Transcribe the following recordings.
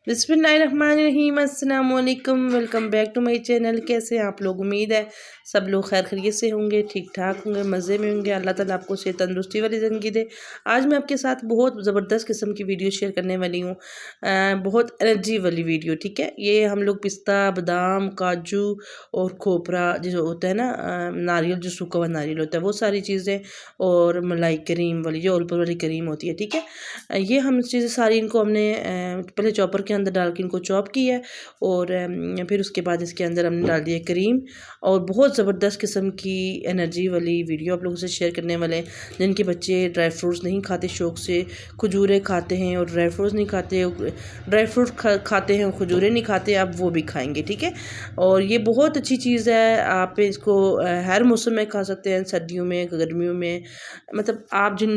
बिस्मिल्लाहिर्रहमानिर्रहीम, अस्सलाम वालेकुम। Welcome back to my channel. कैसे हैं आप लोग? उम्मीद है सब लोग खैर खैरियत से होंगे, ठीक ठाक होंगे, मज़े में होंगे। अल्लाह ताला आपको सेहत तंदुरुस्ती वाली ज़िंदगी दे। आज मैं आपके साथ बहुत ज़बरदस्त किस्म की वीडियो शेयर करने वाली हूँ, बहुत एनर्जी वाली वीडियो। ठीक है, ये हम लोग पिस्ता, बादाम, काजू और खोपरा जो होता है ना, नारियल, जो सूखा हुआ नारियल होता है, वो सारी चीज़ें, और मलाई क्रीम वाली जो ओलपर वाली क्रीम होती है। ठीक है, ये हम चीज़ें सारी इनको हमने पहले चॉपर के अंदर डाल के इनको चॉप किया है, और फिर उसके बाद इसके अंदर हमने डाल दिया क्रीम। और बहुत ज़बरदस्त किस्म की एनर्जी वाली वीडियो आप लोगों से शेयर करने वाले हैं। जिनके बच्चे ड्राई फ्रूट्स नहीं खाते शौक़ से, खजूरें खाते हैं और ड्राई फ्रूट्स नहीं खाते, ड्राई फ्रूट खाते हैं और खजूरें नहीं खाते, आप वो भी खाएंगे। ठीक है, और ये बहुत अच्छी चीज़ है। आप इसको हर मौसम में खा सकते हैं, सर्दियों में, गर्मियों में। मतलब आप जो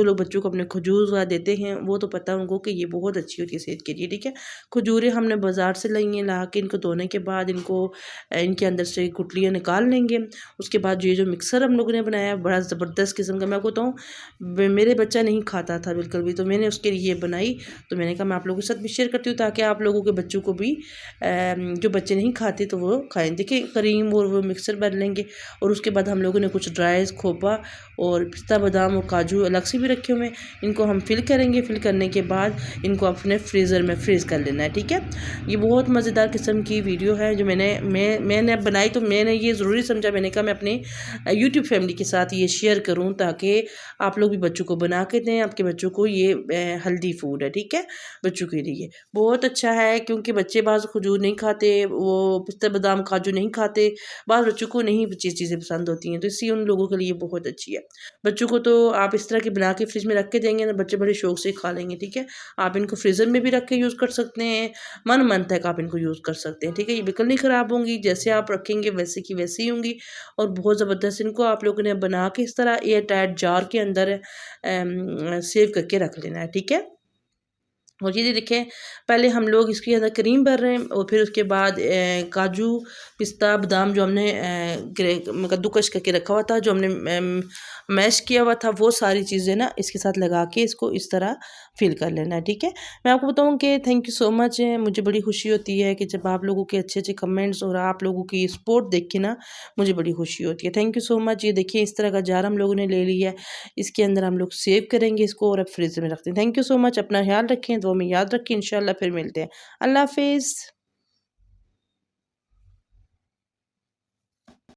लोग बच्चों को अपने खजूर वगैरह देते हैं, वो तो पता है उनको कि ये बहुत अच्छी होती है सेहत के लिए। ठीक है, खजूरें हमने बाज़ार से लाई हैं, ला के इनको धोने के बाद इनको इनके अंदर से गुठलियाँ निकाल लेंगे। उसके बाद ये जो मिक्सर हम लोगों ने बनाया है, बड़ा ज़बरदस्त किस्म का, मैं आपको बताऊँ, मेरे बच्चा नहीं खाता था बिल्कुल भी, तो मैंने उसके लिए बनाई। तो मैंने कहा मैं आप लोगों के साथ भी शेयर करती हूँ, ताकि आप लोगों के बच्चों को भी, जो बच्चे नहीं खाते तो वो खाएँ। देखिए, करीम और वो मिक्सर बन लेंगे। और उसके बाद हम लोगों ने कुछ ड्राइज खोपा और पिस्ता, बादाम और काजू अलग से भी रखे हुए हैं। इनको हम फिल करेंगे। फिल करने के बाद इनको अपने फ्रीज़र में फ्रीज़ कर लेना है। ठीक है, ये बहुत मज़ेदार किस्म की वीडियो है जो मैंने बनाई। तो मैंने ये ज़रूरी समझा, मैंने कहा मैं अपने यूट्यूब फैमिली के साथ ये शेयर करूं, ताकि आप लोग भी बच्चों को बना के दें। आपके बच्चों को ये हेल्दी फूड है। ठीक है, बच्चों के लिए बहुत अच्छा है, क्योंकि बच्चे बाज़ खजूर नहीं खाते, वो पिस्ता, बादाम, काजू नहीं खाते। बाज़ बच्चों को नहीं चीज़ें पसंद होती हैं, तो इसलिए उन लोगों के लिए बहुत अच्छी है। बच्चों को तो आप इस तरह की बना के फ्रिज में रख के देंगे ना, बच्चे बड़े शौक से खा लेंगे। ठीक है, आप इनको फ्रीज़र में भी रख के यूज़ कर सकते हैं, मन मन तक आप इनको यूज़ कर सकते हैं। ठीक है, ये बिल्कुल नहीं ख़राब होंगी, जैसे आप रखेंगे वैसे की वैसे ही होंगी। और बहुत ज़बरदस्त इनको आप लोगों ने बना के इस तरह एयर टाइट जार के अंदर सेव करके रख लेना है। ठीक है, और ये देखें, पहले हम लोग इसके अंदर क्रीम भर रहे हैं, और फिर उसके बाद काजू, पिस्ता, बादाम जो हमने कद्दूकस करके रखा हुआ था, जो हमने मैश किया हुआ था, वो सारी चीज़ें ना इसके साथ लगा के इसको इस तरह फिल कर लेना है। ठीक है, मैं आपको बताऊं कि थैंक यू सो मच। मुझे बड़ी खुशी होती है कि जब आप लोगों के अच्छे अच्छे कमेंट्स और आप लोगों की सपोर्ट देख के ना मुझे बड़ी खुशी होती है। Thank you so much. ये देखिए, इस तरह का जार हम लोगों ने ले लिया है, इसके अंदर हम लोग सेव करेंगे इसको और अब फ्रिज में रखते हैं। Thank you so much. अपना ख्याल रखें, दुआ में याद रखें। इंशाल्लाह फिर मिलते हैं। अल्लाह हाफिज़।